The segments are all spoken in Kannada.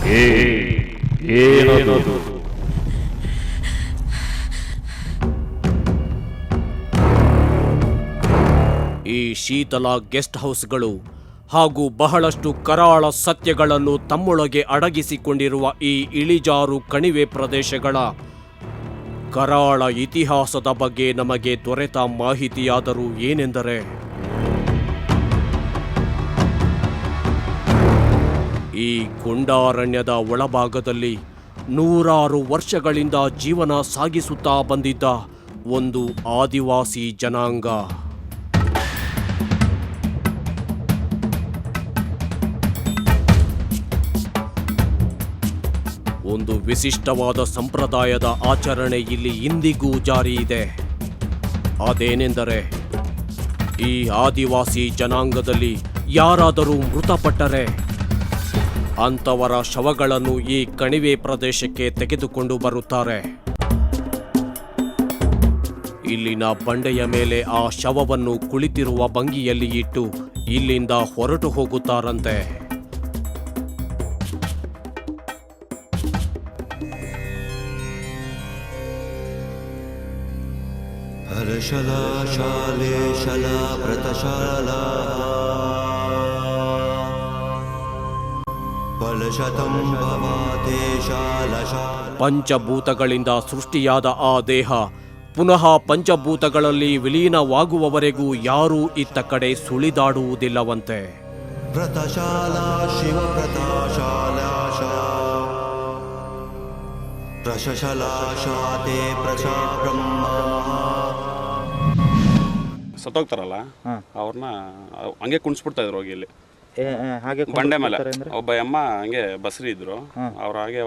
ಏನದು? ಈ ಶೀತಲ ಗೆಸ್ಟ್ ಹೌಸ್ಗಳು ಹಾಗೂ ಬಹಳಷ್ಟು ಕರಾಳ ಸತ್ಯಗಳನ್ನು ತಮ್ಮೊಳಗೆ ಅಡಗಿಸಿಕೊಂಡಿರುವ ಈ ಇಳಿಜಾರು ಕಣಿವೆ ಪ್ರದೇಶಗಳ ಕರಾಳ ಇತಿಹಾಸದ ಬಗ್ಗೆ ನಮಗೆ ದೊರೆತ ಮಾಹಿತಿಯಾದರೂ ಏನೆಂದರೆ, ಈ ಗುಂಡಾರಣ್ಯದ ಒಳಭಾಗದಲ್ಲಿ ನೂರಾರು ವರ್ಷಗಳಿಂದ ಜೀವನ ಸಾಗಿಸುತ್ತಾ ಬಂದಿದ್ದ ಒಂದು ಆದಿವಾಸಿ ಜನಾಂಗ. ಒಂದು ವಿಶಿಷ್ಟವಾದ ಸಂಪ್ರದಾಯದ ಆಚರಣೆ ಇಲ್ಲಿ ಇಂದಿಗೂ ಜಾರಿ ಇದೆ. ಅದೇನೆಂದರೆ, ಈ ಆದಿವಾಸಿ ಜನಾಂಗದಲ್ಲಿ ಯಾರಾದರೂ ಮೃತಪಟ್ಟರೆ ಅಂಥವರ ಶವಗಳನ್ನು ಈ ಕಣಿವೆ ಪ್ರದೇಶಕ್ಕೆ ತೆಗೆದುಕೊಂಡು ಬರುತ್ತಾರೆ. ಇಲ್ಲಿನ ಬಂಡೆಯ ಮೇಲೆ ಆ ಶವವನ್ನು ಕುಳಿತಿರುವ ಭಂಗಿಯಲ್ಲಿ ಇಟ್ಟು ಇಲ್ಲಿಂದ ಹೊರಟು ಹೋಗುತ್ತಾರಂತೆ. ಪಂಚಭೂತಗಳಿಂದ ಸೃಷ್ಟಿಯಾದ ಆ ದೇಹ ಪುನಃ ಪಂಚಭೂತಗಳಲ್ಲಿ ವಿಲೀನವಾಗುವವರೆಗೂ ಯಾರೂ ಇತ್ತ ಕಡೆ ಸುಳಿದಾಡುವುದಿಲ್ಲವಂತೆ. ಸತ್ತೋಗ್ತಾರಲ್ಲ ಅವ್ರನ್ನ ಹಂಗೆ ಕುಣಿಸ್ಬಿಡ್ತಾ ಇದ್ರು ಹೋಗಿ ಇಲ್ಲಿ ಬಂಡೆ ಮೇಲೆ. ಒಬ್ಬ ಅಮ್ಮ ಹಂಗೆ ಬಸ್ರಿ ಇದ್ರು, ಅವ್ರು ಹಾಗೆ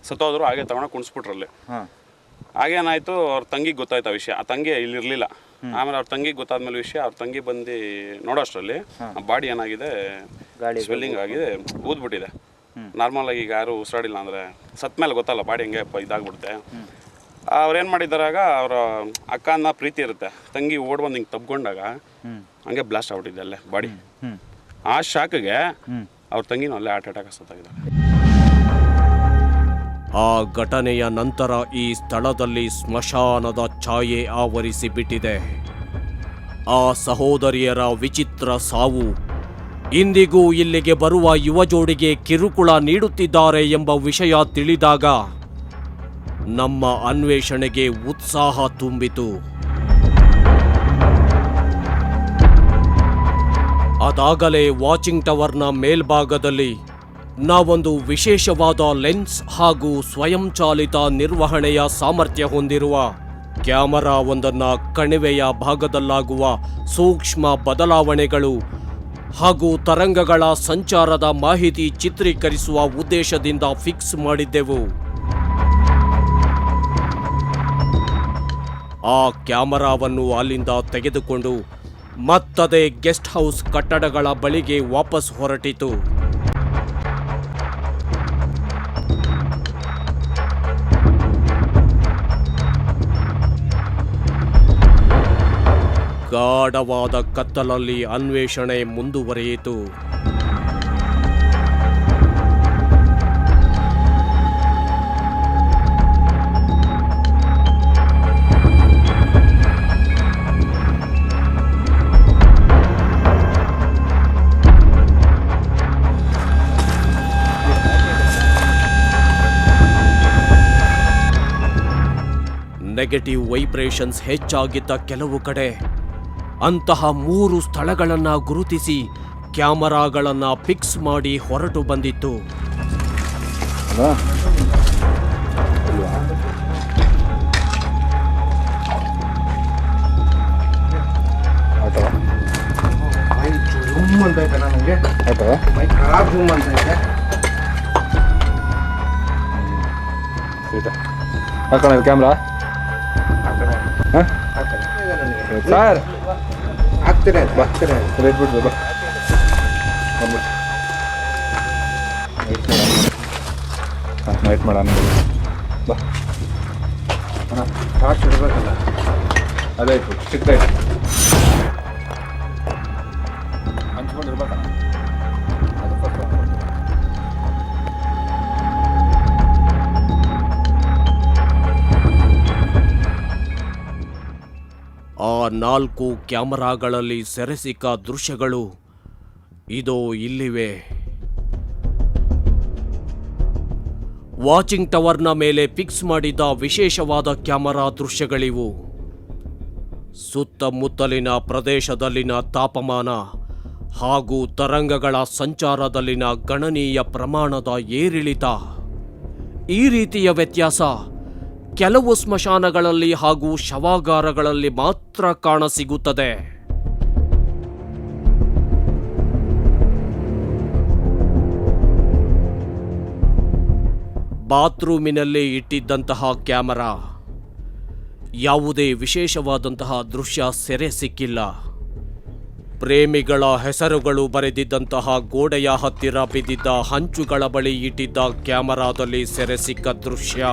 ಸತ್ತೋದ್ರು, ಹಾಗೆ ತಗೊಂಡು ಕುಣಿಸ್ಬಿಟ್ರಲ್ಲಿ. ಹಾಗೇನಾಯ್ತು, ಅವ್ರ ತಂಗಿಗೆ ಗೊತ್ತಾಯ್ತು ಆ ವಿಷಯ. ಆ ತಂಗಿ ಇಲ್ಲಿ ಇರ್ಲಿಲ್ಲ. ಆಮೇಲೆ ಅವ್ರ ತಂಗಿಗೆ ಗೊತ್ತಾದ್ಮೇಲೆ ವಿಷಯ, ಅವ್ರ ತಂಗಿ ಬಂದು ನೋಡೋಷ್ಟರಲ್ಲಿ ಬಾಡಿ ಏನಾಗಿದೆ, ಸ್ವೆಲ್ಲಿಂಗ್ ಆಗಿದೆ, ಊದ್ಬಿಟ್ಟಿದೆ. ನಾರ್ಮಲ್ ಆಗಿ ಈಗ ಯಾರು ಉಸಿರಾಡಿಲ್ಲ ಅಂದ್ರೆ ಸತ್ ಮೇಲೆ ಗೊತ್ತಲ್ಲ ಬಾಡಿ ಹೆಂಗೆ ಇದಾಗ್ಬಿಡುತ್ತೆ. ಅವ್ರೇನು ಮಾಡಿದ್ದಾರಾಗ ಅವರ ಅಕ್ಕನ ಪ್ರೀತಿ ಇರುತ್ತೆ, ತಂಗಿ ಓಡ್ ಬಂದು ಹಿಂಗೆ ತಬ್ಕೊಂಡಾಗ ಹಂಗೆ ಬ್ಲಾಸ್ಟ್ ಆಗ್ಬಿಟ್ಟಿದೆ ಅಲ್ಲೇ ಬಾಡಿ. ಆ ಶಾಕ್ಗೆ ಅವ್ರ ತಂಗಿನೂ ಅಲ್ಲೇ ಹಾರ್ಟ್ ಅಟ್ಯಾಕ್ ಸತ್ತಾಗಿದ್ದಾರೆ. ಆ ಘಟನೆಯ ನಂತರ ಈ ಸ್ಥಳದಲ್ಲಿ ಸ್ಮಶಾನದ ಛಾಯೆ ಆವರಿಸಿ ಬಿಟ್ಟಿದೆ. ಆ ಸಹೋದರಿಯರ ವಿಚಿತ್ರ ಸಾವು ಇಂದಿಗೂ ಇಲ್ಲಿಗೆ ಬರುವ ಯುವಜೋಡಿಗೆ ಕಿರುಕುಳ ನೀಡುತ್ತಿದ್ದಾರೆ ಎಂಬ ವಿಷಯ ತಿಳಿದಾಗ ನಮ್ಮ ಅನ್ವೇಷಣೆಗೆ ಉತ್ಸಾಹ ತುಂಬಿತು. ಅದಾಗಲೇ ವಾಚಿಂಗ್ ಟವರ್ನ ಮೇಲ್ಭಾಗದಲ್ಲಿ ನಾವೊಂದು ವಿಶೇಷವಾದ ಲೆನ್ಸ್ ಹಾಗೂ ಸ್ವಯಂಚಾಲಿತ ನಿರ್ವಹಣೆಯ ಸಾಮರ್ಥ್ಯ ಹೊಂದಿರುವ ಕ್ಯಾಮರಾ ಒಂದನ್ನು ಕಣಿವೆಯ ಭಾಗದಲ್ಲಾಗುವ ಸೂಕ್ಷ್ಮ ಬದಲಾವಣೆಗಳು ಹಾಗೂ ತರಂಗಗಳ ಸಂಚಾರದ ಮಾಹಿತಿ ಚಿತ್ರೀಕರಿಸುವ ಉದ್ದೇಶದಿಂದ ಫಿಕ್ಸ್ ಮಾಡಿದ್ದೆವು. ಆ ಕ್ಯಾಮರಾವನ್ನು ಅಲ್ಲಿಂದ ತೆಗೆದುಕೊಂಡು ಮತ್ತದೇ ಗೆಸ್ಟ್ ಹೌಸ್ ಕಟ್ಟಡಗಳ ಬಳಿಗೆ ವಾಪಸ್ ಹೊರಟಿತು. ಗಾಢವಾದ ಕತ್ತಲಲ್ಲಿ ಅನ್ವೇಷಣೆ ಮುಂದುವರಿಯಿತು. ನೆಗೆಟಿವ್ ವೈಬ್ರೇಷನ್ಸ್ ಹೆಚ್ಚಾಗಿದ್ದ ಕೆಲವು ಕಡೆ ಅಂತಹ 3 ಸ್ಥಳಗಳನ್ನು ಗುರುತಿಸಿ ಕ್ಯಾಮರಾಗಳನ್ನು ಫಿಕ್ಸ್ ಮಾಡಿ ಹೊರಟು ಬಂದಿತ್ತು. ಕ್ಯಾಮ್ರಾ ಸರ್ ಆಗ್ತೀರ ಬರ್ತೀರ ಬಿಡ್ಬೋದು ಬಾ. ನೈಟ್ ಮಾಡೋಣ ಬಾ. ಟಾರ್ಚ್ ಇಡಬೇಕಲ್ಲ, ಅದಾಯ್ತು ಚಿಕ್ಕದಾಯ್ತು ಹಂಚ್ಕೊಂಡಿರ್ಬೇಕಲ್ಲ. 4 ಕ್ಯಾಮೆರಾಗಳಲ್ಲಿ ಸೆರೆಸಿಕ್ಕ ದೃಶ್ಯಗಳು ಇದೋ ಇಲ್ಲಿವೆ. ವಾಚಿಂಗ್ ಟವರ್ನ ಮೇಲೆ ಫಿಕ್ಸ್ ಮಾಡಿದ ವಿಶೇಷವಾದ ಕ್ಯಾಮೆರಾ ದೃಶ್ಯಗಳಿವು. ಸುತ್ತಮುತ್ತಲಿನ ಪ್ರದೇಶದಲ್ಲಿನ ತಾಪಮಾನ ಹಾಗೂ ತರಂಗಗಳ ಸಂಚಾರದಲ್ಲಿನ ಗಣನೀಯ ಪ್ರಮಾಣದ ಏರಿಳಿತ. ಈ ರೀತಿಯ ವ್ಯತ್ಯಾಸ ಕೆಲವು ಸ್ಮಶಾನಗಳಲ್ಲಿ ಹಾಗೂ ಶವಾಗಾರಗಳಲ್ಲಿ ಮಾತ್ರ ಕಾಣಸಿಗುತ್ತದೆ. ಬಾತ್ರೂಮಿನಲ್ಲಿ ಇಟ್ಟಿದ್ದಂತಹ ಕ್ಯಾಮೆರಾ ಯಾವುದೇ ವಿಶೇಷವಾದಂತಹ ದೃಶ್ಯ ಸೆರೆ ಸಿಕ್ಕಿಲ್ಲ. ಪ್ರೇಮಿಗಳ ಹೆಸರುಗಳು ಬರೆದಿದ್ದಂತಹ ಗೋಡೆಯ ಹತ್ತಿರ ಬಿದ್ದಿದ್ದ ಹಂಚುಗಳ ಬಳಿ ಇಟ್ಟಿದ್ದ ಕ್ಯಾಮೆರಾದಲ್ಲಿ ಸೆರೆ ಸಿಕ್ಕ ದೃಶ್ಯ.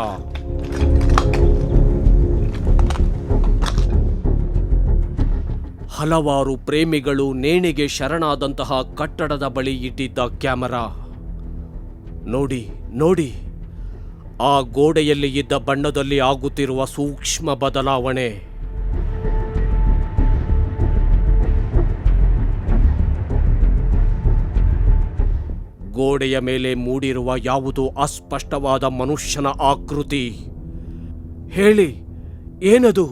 ಹಲವಾರು ಪ್ರೇಮಿಗಳು ನೇಣಿಗೆ ಶರಣಾದಂತಹ ಕಟ್ಟಡದ ಬಳಿ ಇಟ್ಟಿದ್ದ ಕ್ಯಾಮೆರಾ. ನೋಡಿ ನೋಡಿ, ಆ ಗೋಡೆಯಲ್ಲಿ ಇದ್ದ ಬಣ್ಣದಲ್ಲಿ ಆಗುತ್ತಿರುವ ಸೂಕ್ಷ್ಮ ಬದಲಾವಣೆ. ಗೋಡೆಯ ಮೇಲೆ ಮೂಡಿರುವ ಯಾವುದೋ ಅಸ್ಪಷ್ಟವಾದ ಮನುಷ್ಯನ ಆಕೃತಿ. ಹೇಳಿ, ಏನದು?